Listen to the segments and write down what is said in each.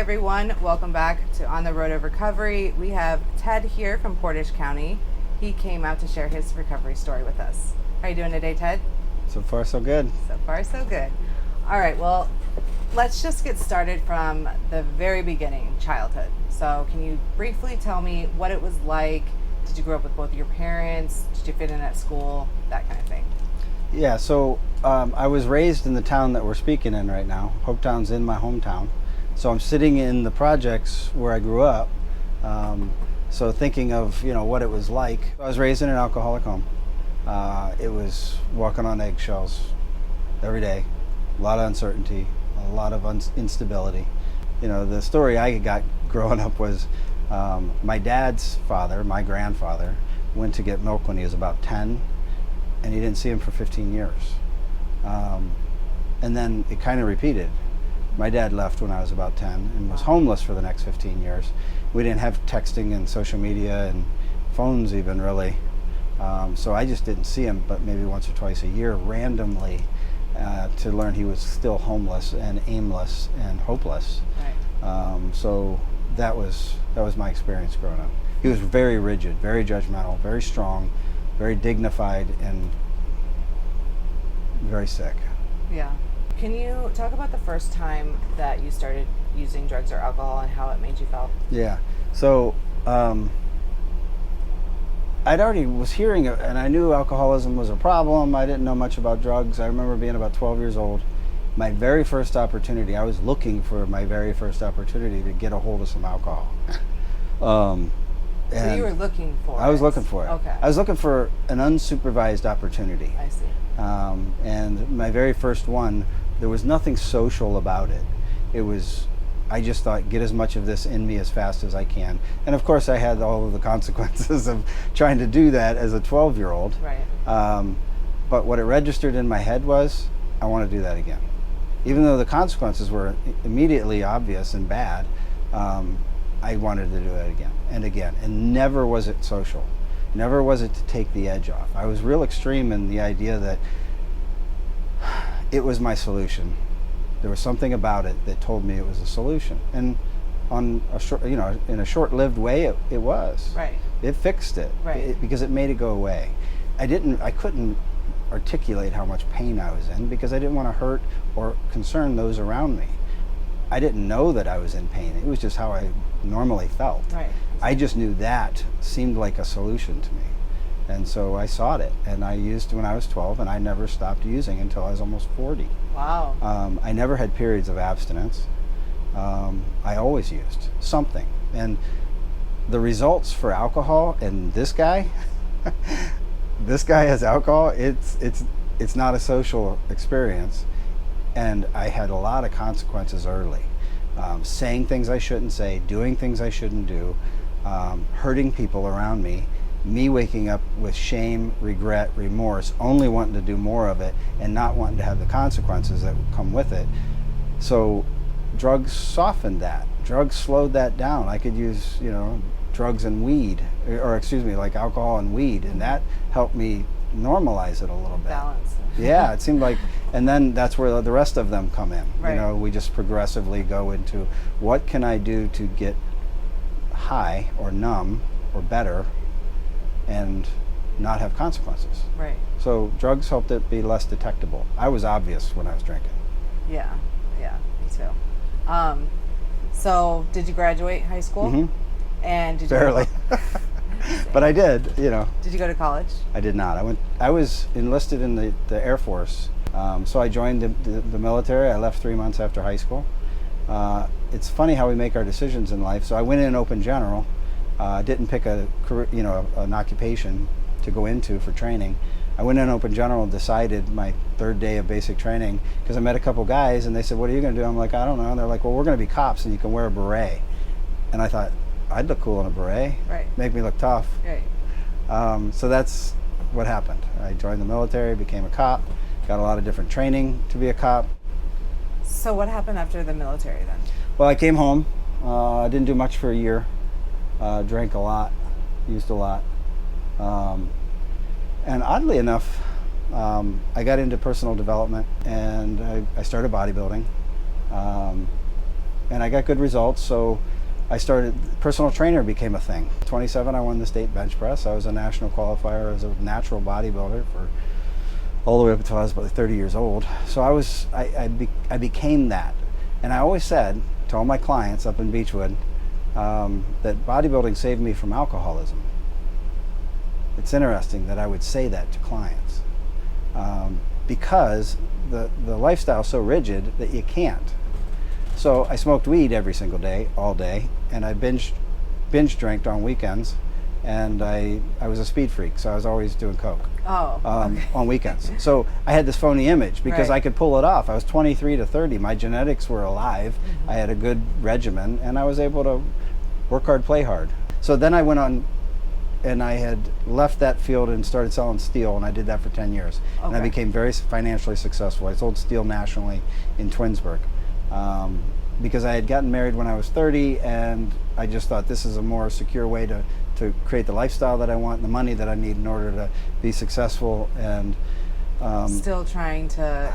everyone, welcome back to On the Road of Recovery. We have Ted here from Portage County. He came out to share his recovery story with us. How are you doing today, Ted? So far, so good. So far, so good. All right, well, let's just get started from the very beginning, childhood. So can you briefly tell me what it was like? Did you grow up with both your parents? Did you fit in at school? That kind of thing. Yeah, so I was raised in the town that we're speaking in right now. Hopetown's in my hometown. So I'm sitting in the projects where I grew up. So thinking of, what it was like. I was raised in an alcoholic home. It was walking on eggshells every day. A lot of uncertainty, a lot of instability. The story I got growing up was my dad's father, my grandfather, went to get milk when he was about 10, and he didn't see him for 15 years. And then it kind of repeated. My dad left when I was about 10 and was homeless for the next 15 years. We didn't have texting and social media and phones even, really. So I just didn't see him but maybe once or twice a year randomly to learn he was still homeless and aimless and hopeless. Right. So that was my experience growing up. He was very rigid, very judgmental, very strong, very dignified, and very sick. Yeah. Can you talk about the first time that you started using drugs or alcohol and how it made you feel? Yeah. So I'd already was hearing it, and I knew alcoholism was a problem. I didn't know much about drugs. I remember being about 12 years old. My very first opportunity, I was looking for my very first opportunity to get a hold of some alcohol. So you were looking for it? I was looking for it. Okay. I was looking for an unsupervised opportunity. I see. And my very first one, there was nothing social about it. I just thought, get as much of this in me as fast as I can. And of course I had all of the consequences of trying to do that as a 12-year-old. Right. But what it registered in my head was, I want to do that again. Even though the consequences were immediately obvious and bad, I wanted to do it again and again. And never was it social. Never was it to take the edge off. I was real extreme in the idea that it was my solution. There was something about it that told me it was a solution. And on a short, in a short-lived way, it was. Right. It fixed it. Right. Because it made it go away. I couldn't articulate how much pain I was in because I didn't want to hurt or concern those around me. I didn't know that I was in pain. It was just how I normally felt. Right. I just knew that seemed like a solution to me. And so I sought it, and I used when I was 12, and I never stopped using until I was almost 40. Wow. I never had periods of abstinence. I always used something. And the results for alcohol, and this guy, this guy has alcohol, it's not a social experience. And I had a lot of consequences early. Saying things I shouldn't say, doing things I shouldn't do, hurting people around me waking up with shame, regret, remorse, only wanting to do more of it and not wanting to have the consequences that would come with it. So drugs softened that. Drugs slowed that down. I could use, drugs and weed, like alcohol and weed, and that helped me normalize it a little bit. Balance. Yeah, it seemed like, and then that's where the rest of them come in. Right. We just progressively go into what can I do to get high or numb or better and not have consequences. Right. So drugs helped it be less detectable. I was obvious when I was drinking. Yeah, me too. So did you graduate high school? Mm-hmm. And did Barely. But I did, Did you go to college? I did not. I was enlisted in the Air Force. So I joined the military. I left 3 months after high school. It's funny how we make our decisions in life. So I went in open general. Didn't pick a career, an occupation to go into for training. I went in open general and decided my third day of basic training because I met a couple guys and they said, "What are you going to do?" I'm like, "I don't know." And they're like, "Well, we're going to be cops and you can wear a beret." And I thought, I'd look cool in a beret. Right. Make me look tough. Right. So that's what happened. I joined the military, became a cop, got a lot of different training to be a cop. So what happened after the military then? Well, I came home. I didn't do much for a year. Drank a lot, used a lot. And oddly enough, I got into personal development and I started bodybuilding. and I got good results. So I started, personal trainer became a thing. 27, I won the state bench press. I was a national qualifier as a natural bodybuilder for all the way up until I was about 30 years old. So I became that. And I always said to all my clients up in Beechwood that bodybuilding saved me from alcoholism. It's interesting that I would say that to clients because the lifestyle is so rigid that you can't. So I smoked weed every single day, all day, and I binge drank on weekends, and I was a speed freak, so I was always doing coke on weekends. So I had this phony image because Right. I could pull it off. I was 23 to 30. My genetics were alive. I had a good regimen, and I was able to work hard, play hard. So then I went on, and I had left that field and started selling steel, and I did that for 10 years. And I Okay. became very financially successful. I sold steel nationally in Twinsburg because I had gotten married when I was 30, and I just thought this is a more secure way to create the lifestyle that I want and the money that I need in order to be successful. And Still trying to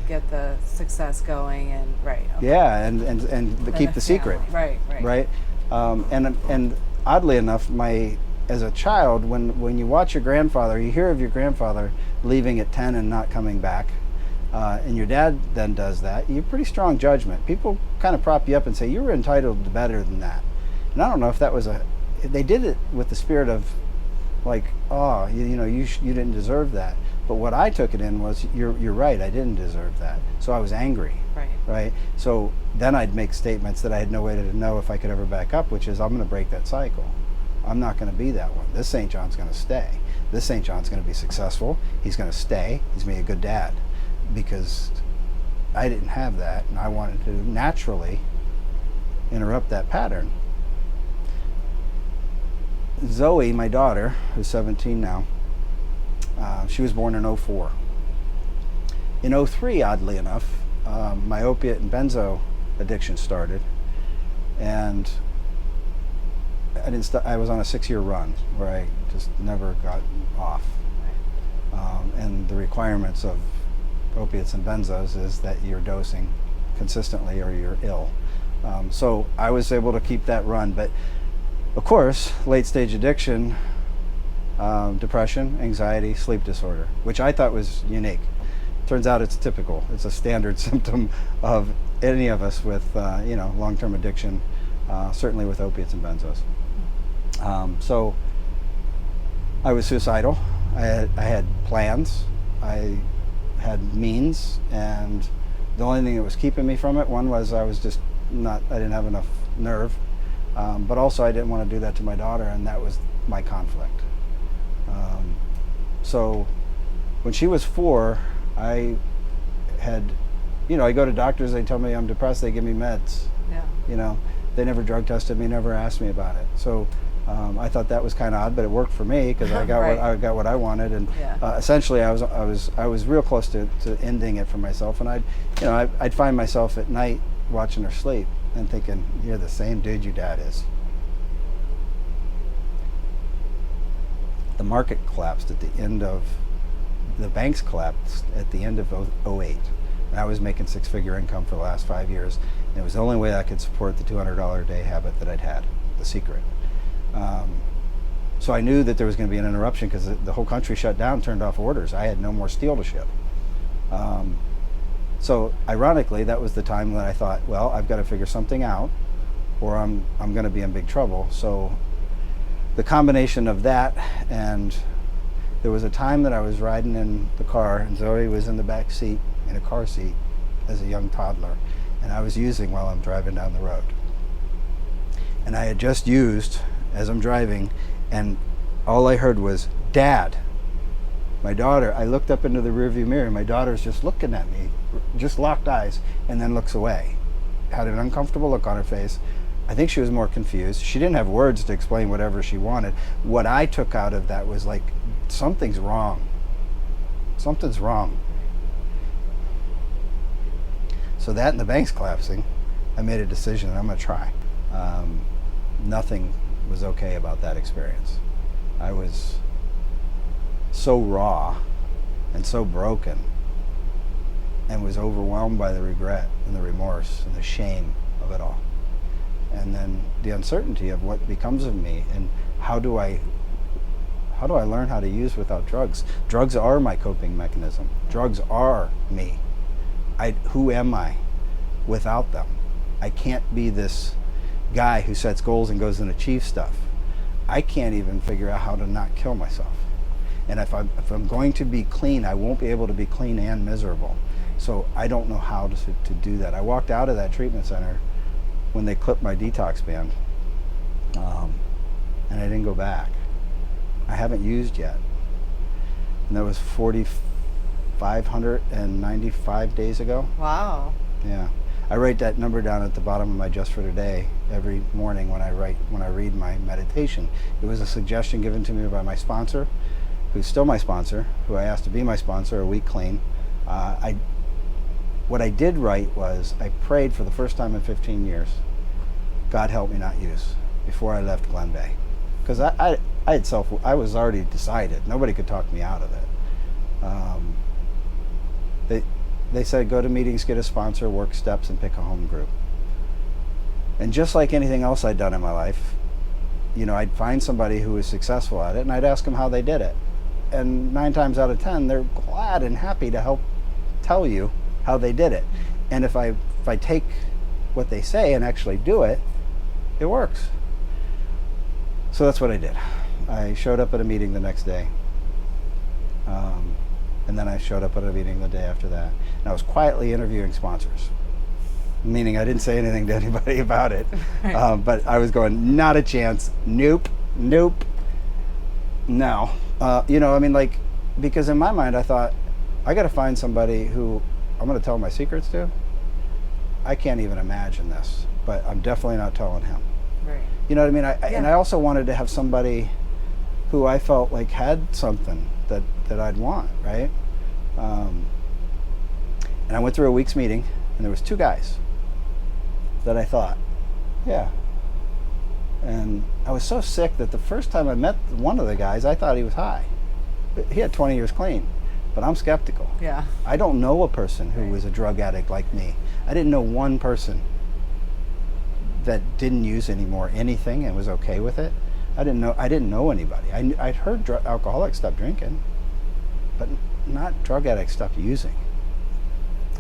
get the success going and right. Okay. yeah, and keep the secret. Right. Right? And oddly enough, as a child, when you watch your grandfather, you hear of your grandfather leaving at 10 and not coming back, and your dad then does that, you have pretty strong judgment. People kind of prop you up and say, you were entitled to better than that. And I don't know if that was they did it with the spirit of like, oh, you didn't deserve that. But what I took it in was, you're right, I didn't deserve that. So I was angry. Right. So then I'd make statements that I had no way to know if I could ever back up, which is, I'm going to break that cycle. I'm not going to be that one. This St. John's going to stay. This St. John's going to be successful. He's going to stay. He's going to be a good dad, because I didn't have that, and I wanted to naturally interrupt that pattern. Zoe, my daughter, who's 17 now, she was born in 04. In 03, oddly enough, my opiate and benzo addiction started, and I was on a 6-year run where I just never got off. And the requirements of opiates and benzos is that you're dosing consistently or you're ill. So I was able to keep that run, but of course, late stage addiction, depression, anxiety, sleep disorder, which I thought was unique. Turns out it's typical. It's a standard symptom of any of us with long-term addiction, certainly with opiates and benzos. So I was suicidal. I had plans. I had means, and the only thing that was keeping me from it, one was I didn't have enough nerve, but also I didn't want to do that to my daughter, and that was my conflict. So when she was 4, I go to doctors, they tell me I'm depressed, they give me meds. Yeah. They never drug tested me, never asked me about it. So I thought that was kind of odd, but it worked for me because I got Right. I got what I wanted, and Yeah. essentially I was real close to ending it for myself. And I'd find myself at night watching her sleep and thinking, you're the same dude your dad is. The market collapsed at the end of the banks collapsed at the end of 08. And I was making 6-figure income for the last 5 years, and it was the only way I could support the $200 a day habit that I'd had, the secret. So I knew that there was going to be an interruption because the whole country shut down, turned off orders. I had no more steel to ship. So ironically, that was the time that I thought, well, I've got to figure something out, or I'm going to be in big trouble. So the combination of that, and there was a time that I was riding in the car, and Zoe was in the back seat in a car seat as a young toddler, and I was using while I'm driving down the road. And I had just used as I'm driving, and all I heard was, "Dad." My daughter, I looked up into the rearview mirror, and my daughter's just looking at me, just locked eyes, and then looks away. Had an uncomfortable look on her face. I think she was more confused. She didn't have words to explain whatever she wanted. What I took out of that was like, something's wrong. Something's wrong. So that and the bank's collapsing, I made a decision that I'm going to try. Nothing was okay about that experience. I was so raw and so broken, and was overwhelmed by the regret and the remorse and the shame of it all. and then the uncertainty of what becomes of me, and how do I learn how to use without drugs? Drugs are my coping mechanism. Drugs are me. Who am I without them? I can't be this guy who sets goals and goes and achieves stuff. I can't even figure out how to not kill myself. And if I'm going to be clean, I won't be able to be clean and miserable. So I don't know how to do that. I walked out of that treatment center when they clipped my detox band, and I didn't go back. I haven't used yet. And that was 4,595 days ago. Wow. Yeah. I write that number down at the bottom of my Just for Today every morning when I read my meditation. It was a suggestion given to me by my sponsor, who's still my sponsor, who I asked to be my sponsor a week clean. What I did write was I prayed for the first time in 15 years, God help me not use, before I left Glen Bay. Because I was already decided. Nobody could talk me out of it. They said, go to meetings, get a sponsor, work steps, and pick a home group. And just like anything else I'd done in my life, I'd find somebody who was successful at it, and I'd ask them how they did it. And 9 times out of 10, they're glad and happy to help tell you how they did it. And if I take what they say and actually do it, it works. So that's what I did. I showed up at a meeting the next day. And then I showed up at a meeting the day after that. And I was quietly interviewing sponsors, meaning I didn't say anything to anybody about it. Right. But I was going, not a chance. Nope. No. Because in my mind I thought, I got to find somebody who I'm going to tell my secrets to. I can't even imagine this, but I'm definitely not telling him. Right. You know what I mean? And I also wanted to have somebody who I felt like had something that I'd want, right? And I went through a week's meeting, and there was 2 guys that I thought, yeah. And I was so sick that the first time I met one of the guys, I thought he was high. But he had 20 years clean, but I'm skeptical. Yeah. I don't know a person who was a drug addict like me. I didn't know one person that didn't use anymore anything and was okay with it. I didn't know anybody. I'd heard alcoholics stop drinking, but not drug addicts stopped using.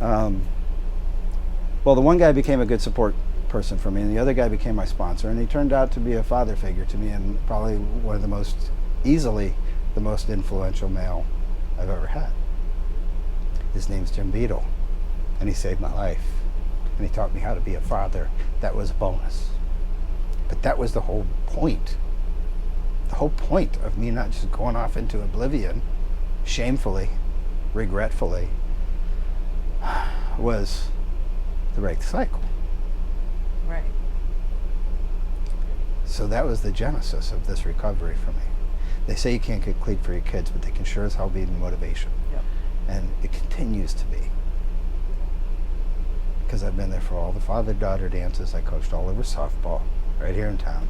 Well, the one guy became a good support person for me, and the other guy became my sponsor, and he turned out to be a father figure to me, and probably one of the most influential male I've ever had. His name's Jim Beadle, and he saved my life, and he taught me how to be a father. That was a bonus, but that was the whole point. The whole point of me not just going off into oblivion, shamefully, regretfully, was to break the cycle. Right. So that was the genesis of this recovery for me. They say you can't get clean for your kids, but they can sure as hell be the motivation. Yep. And it continues to be. Because I've been there for all the father-daughter dances. I coached all over softball, right here in town.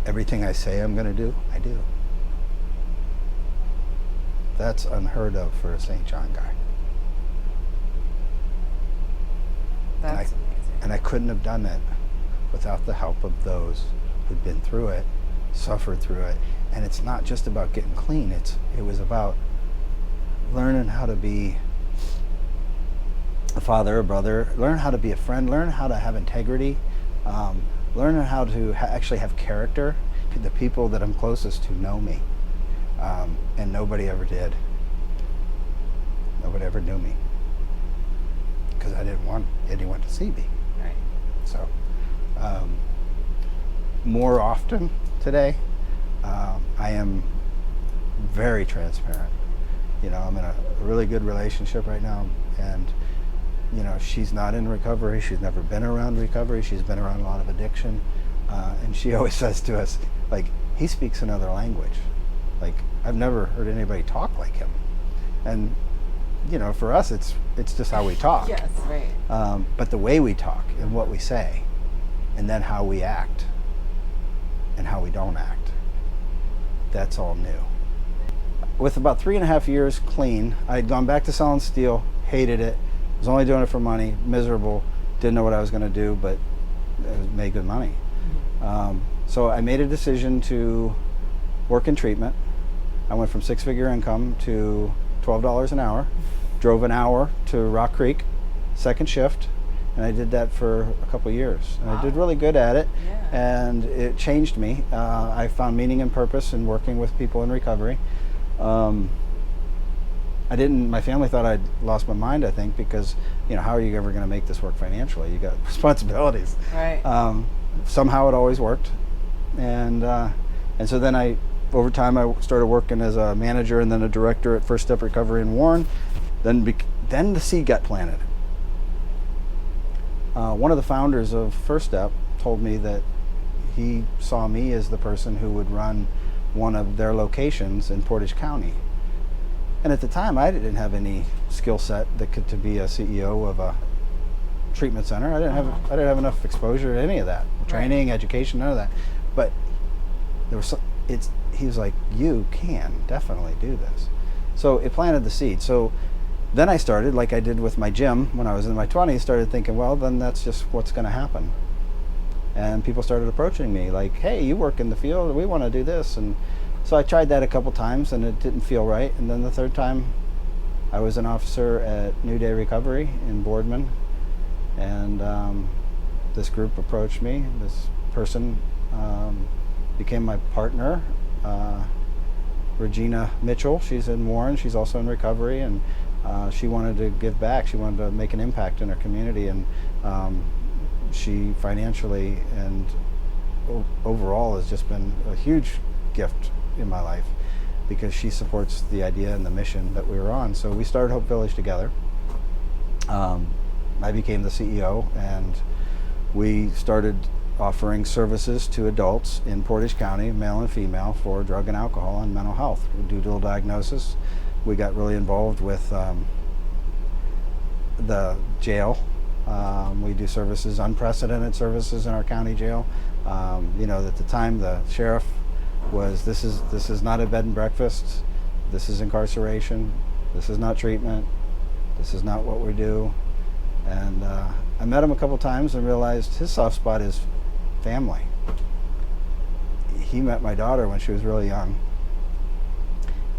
Everything I say I'm going to do, I do. That's unheard of for a St. John guy. That's amazing. And I couldn't have done it without the help of those who'd been through it, suffered through it. And it's not just about getting clean. It was about learning how to be a father, a brother, learn how to be a friend, learn how to have integrity, learning how to actually have character. The people that I'm closest to know me, and nobody ever did. Nobody ever knew me because I didn't want anyone to see me. Right. So, more often today, I am very transparent. I'm in a really good relationship right now, and she's not in recovery. She's never been around recovery. She's been around a lot of addiction, and she always says to us, like, he speaks another language. Like, I've never heard anybody talk like him. And for us, it's just how we talk. Yes, right. But the way we talk and what we say, and then how we act and how we don't act, that's all new. With about 3.5 years clean, I had gone back to selling steel, hated it, was only doing it for money, miserable, didn't know what I was going to do, but it made good money. So I made a decision to work in treatment. I went from six-figure income to $12 an hour, drove an hour to Rock Creek, second shift, and I did that for a couple of years. And I did really good at it, and it changed me. I found meaning and purpose in working with people in recovery. My family thought I'd lost my mind, I think, because, how are you ever going to make this work financially? You got responsibilities. Right. Somehow it always worked. And so then over time, I started working as a manager and then a director at First Step Recovery in Warren. Then the seed got planted. One of the founders of First Step told me that he saw me as the person who would run one of their locations in Portage County. And at the time, I didn't have any skill set to be a CEO of a treatment center. I didn't have enough exposure to any of that, training, education, none of that. But he was like, you can definitely do this. So it planted the seed. So then I started, like I did with my gym when I was in my 20s, started thinking, well, then that's just what's going to happen. And people started approaching me like, hey, you work in the field, we want to do this. And so I tried that a couple times and it didn't feel right. And then the third time, I was an officer at New Day Recovery in Boardman. And this group approached me. This person became my partner, Regina Mitchell. She's in Warren. She's also in recovery, and she wanted to give back. She wanted to make an impact in her community, and she financially and overall has just been a huge gift in my life because she supports the idea and the mission that we were on. So we started Hope Village together. I became the CEO, and we started offering services to adults in Portage County, male and female, for drug and alcohol and mental health. We do dual diagnosis. We got really involved with the jail. We do services, unprecedented services in our county jail. At the time the sheriff was, this is not a bed and breakfast. This is incarceration. This is not treatment. This is not what we do. And I met him a couple times and realized his soft spot is family. He met my daughter when she was really young,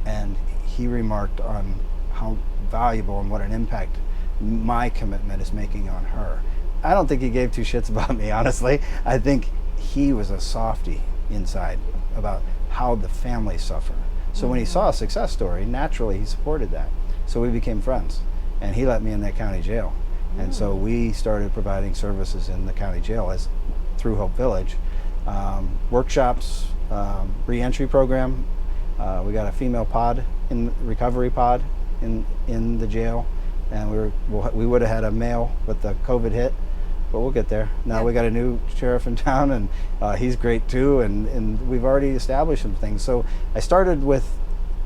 and he remarked on how valuable and what an impact my commitment is making on her. I don't think he gave two shits about me, honestly. I think he was a softie inside about how the families suffer. So when he saw a success story, naturally he supported that. So we became friends, and he let me in that county jail. And so we started providing services in the county jail through Hope Village. Workshops, re-entry program. We got a female recovery pod in the jail, and we would have had a male, but the COVID hit, but we'll get there. Now we got a new sheriff in town, and he's great too, and we've already established some things. So I started with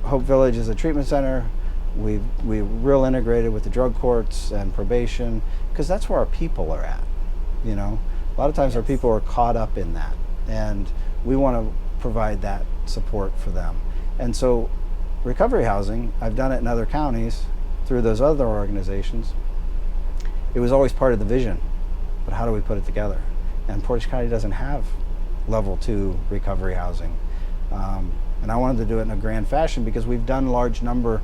Hope Village as a treatment center. We're real integrated with the drug courts and probation, because that's where our people are at. A lot of times our people are caught up in that, and we want to provide that support for them. And so recovery housing, I've done it in other counties through those other organizations. It was always part of the vision, but how do we put it together? And Portage County doesn't have level 2 recovery housing. And I wanted to do it in a grand fashion because we've done large number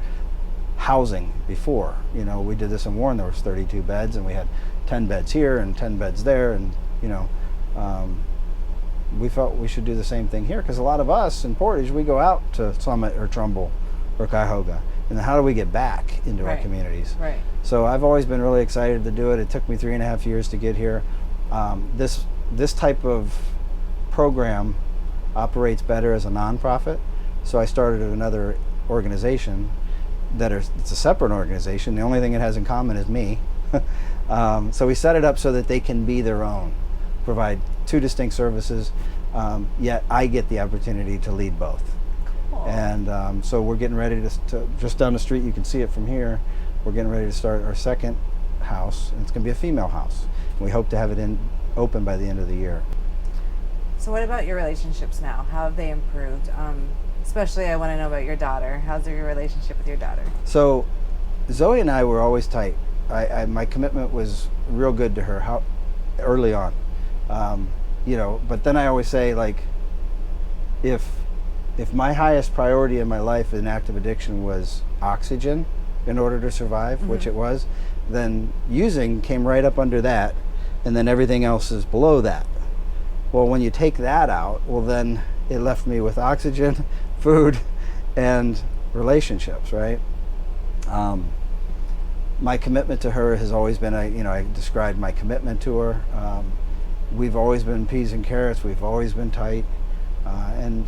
housing before. We did this in Warren. There was 32 beds, and we had 10 beds here and 10 beds there, and we felt we should do the same thing here, because a lot of us in Portage, we go out to Summit or Trumbull or Cuyahoga, and then how do we get back into our communities? Right. So I've always been really excited to do it. It took me 3.5 years to get here. This type of program operates better as a nonprofit, so I started another organization it's a separate organization. The only thing it has in common is me. So we set it up so that they can be their own, provide two distinct services, yet I get the opportunity to lead both. Cool. And so we're getting ready to just down the street, you can see it from here, we're getting ready to start our second house, and it's going to be a female house. And we hope to have it open by the end of the year. So what about your relationships now? How have they improved? Especially I want to know about your daughter. How's your relationship with your daughter? So Zoe and I were always tight. my commitment was real good to her early on. But then I always say, like, if my highest priority in my life in active addiction was oxygen in order to survive, which it was, then using came right up under that, and then everything else is below that. Well, when you take that out, well, then it left me with oxygen, food, and relationships, right? My commitment to her has always been, I described my commitment to her. We've always been peas and carrots. We've always been tight. And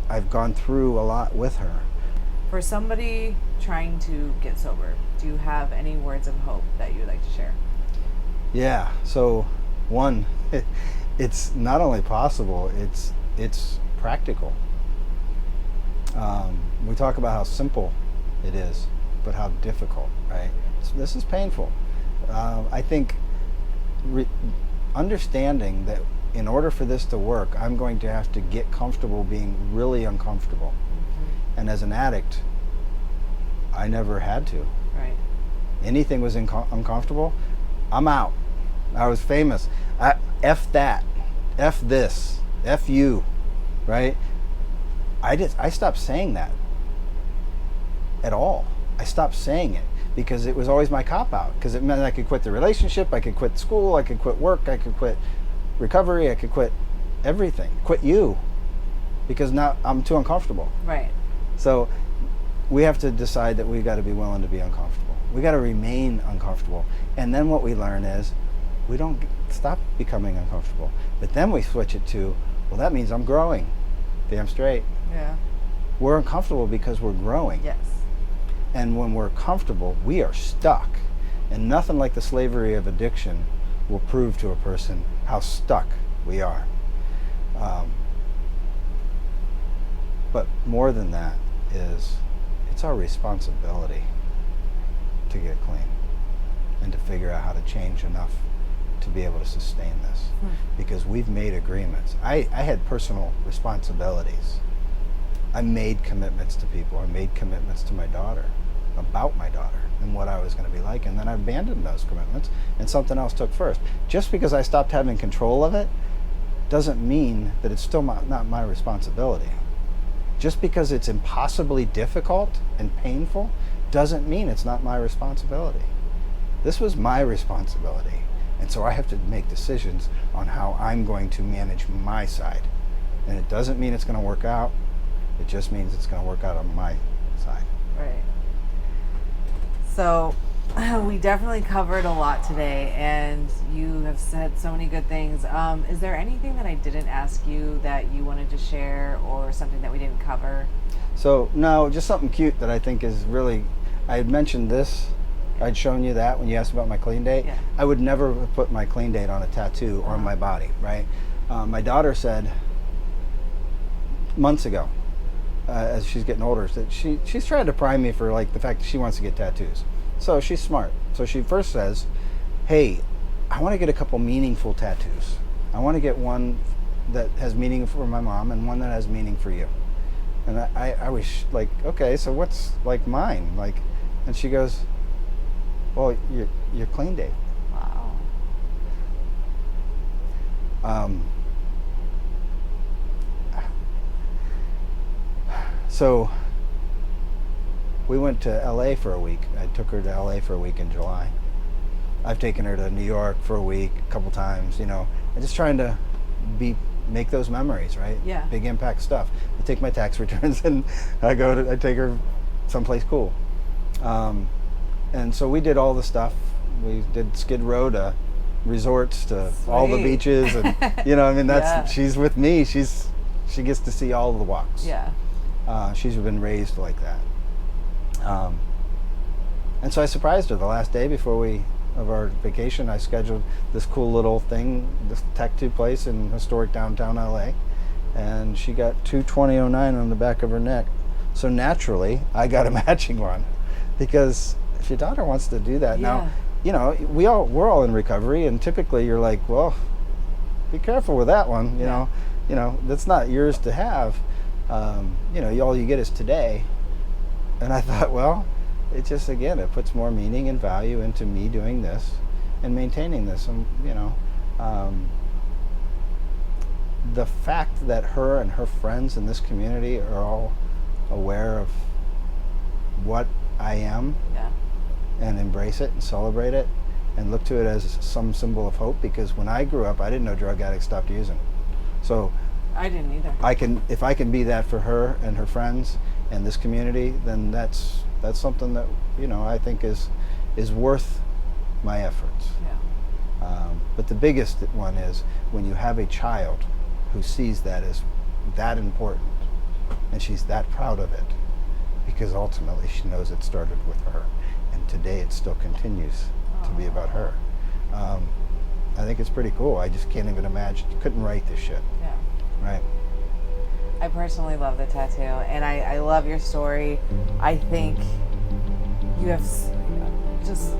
I've gone through a lot with her. For somebody trying to get sober, do you have any words of hope that you would like to share? Yeah. So, one, it's not only possible, it's practical. We talk about how simple it is, but how difficult, right? So this is painful. I think understanding that in order for this to work, I'm going to have to get comfortable being really uncomfortable. And as an addict, I never had to. Right. Anything was uncomfortable, I'm out. I was famous. F that, F this, F you, right? I stopped saying that at all. I stopped saying it because it was always my cop-out, because it meant I could quit the relationship, I could quit school, I could quit work, I could quit recovery, I could quit everything, quit you, because now I'm too uncomfortable. Right. So we have to decide that we've got to be willing to be uncomfortable. We got to remain uncomfortable. And then what we learn is we don't stop becoming uncomfortable. But then we switch it to, well, that means I'm growing. Damn straight. Yeah. We're uncomfortable because we're growing. Yes. And when we're comfortable, we are stuck. And nothing like the slavery of addiction will prove to a person how stuck we are. But more than that is, it's our responsibility to get clean and to figure out how to change enough to be able to sustain this. Because we've made agreements. I had personal responsibilities. I made commitments to people. I made commitments to my daughter, about my daughter and what I was going to be like, and then I abandoned those commitments and something else took first. Just because I stopped having control of it doesn't mean that it's still not my responsibility. Just because it's impossibly difficult and painful doesn't mean it's not my responsibility. This was my responsibility, and so I have to make decisions on how I'm going to manage my side. And it doesn't mean it's going to work out. It just means it's going to work out on my side. Right. So we definitely covered a lot today, and you have said so many good things. Is there anything that I didn't ask you that you wanted to share, or something that we didn't cover? So, no, just something cute that I think is really, I had mentioned this, I'd shown you that when you asked about my clean date. Yeah. I would never have put my clean date on a tattoo or on my body, right? My daughter said months ago, as she's getting older, that she's trying to prime me for like the fact that she wants to get tattoos. So she's smart. So she first says, hey, I want to get a couple meaningful tattoos. I want to get one that has meaning for my mom and one that has meaning for you. And I was like, okay, so what's like mine? Like, and she goes, well, your clean date. Wow. So we went to LA for a week. I took her to LA for a week in July. I've taken her to New York for a week, a couple times, I'm just trying to make those memories, right? Yeah. Big impact stuff. I take my tax returns and I take her someplace cool. And so we did all the stuff. We did Skid Row to resorts to all the Sweet. beaches, and that's Yeah. she's with me. She gets to see all the walks. Yeah. She's been raised like that. And so I surprised her the last day of our vacation. I scheduled this cool little thing, this tattoo place in historic downtown LA, and she got 22009 on the back of her neck. So naturally, I got a matching one, because if your daughter wants to do that now, we're all in recovery, and typically you're like, well, be careful with that one. That's not yours to have. All you get is today. And I thought, well, it just, again, it puts more meaning and value into me doing this and maintaining this. And, the fact that her and her friends in this community are all aware of what I am Yeah. and embrace it and celebrate it and look to it as some symbol of hope, because when I grew up, I didn't know drug addicts stopped using. So I didn't either. if I can be that for her and her friends and this community, then that's something that, I think is worth my efforts. Yeah. But the biggest one is when you have a child who sees that as that important, and she's that proud of it, because ultimately she knows it started with her, and today it still continues to be about her. I think it's pretty cool. I just can't even imagine. Couldn't write this shit. Yeah. Right. I personally love the tattoo, and I love your story. I think you have just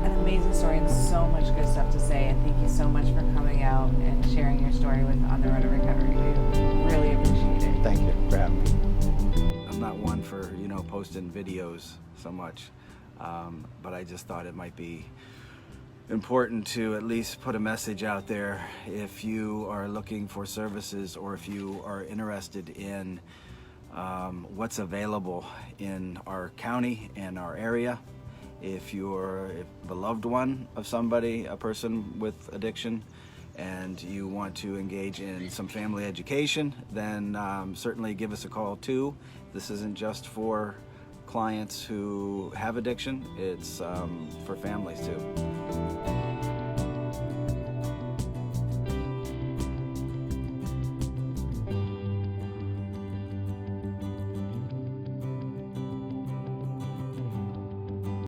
an amazing story and so much good stuff to say, and thank you so much for coming out and sharing your story with On the Road to Recovery. We really appreciate it. Thank you for having me. I'm not one for, posting videos so much, but I just thought it might be important to at least put a message out there if you are looking for services, or if you are interested in what's available in our county and our area. If you're a beloved one of somebody, a person with addiction, and you want to engage in some family education, then certainly give us a call too. This isn't just for clients who have addiction, it's for families too.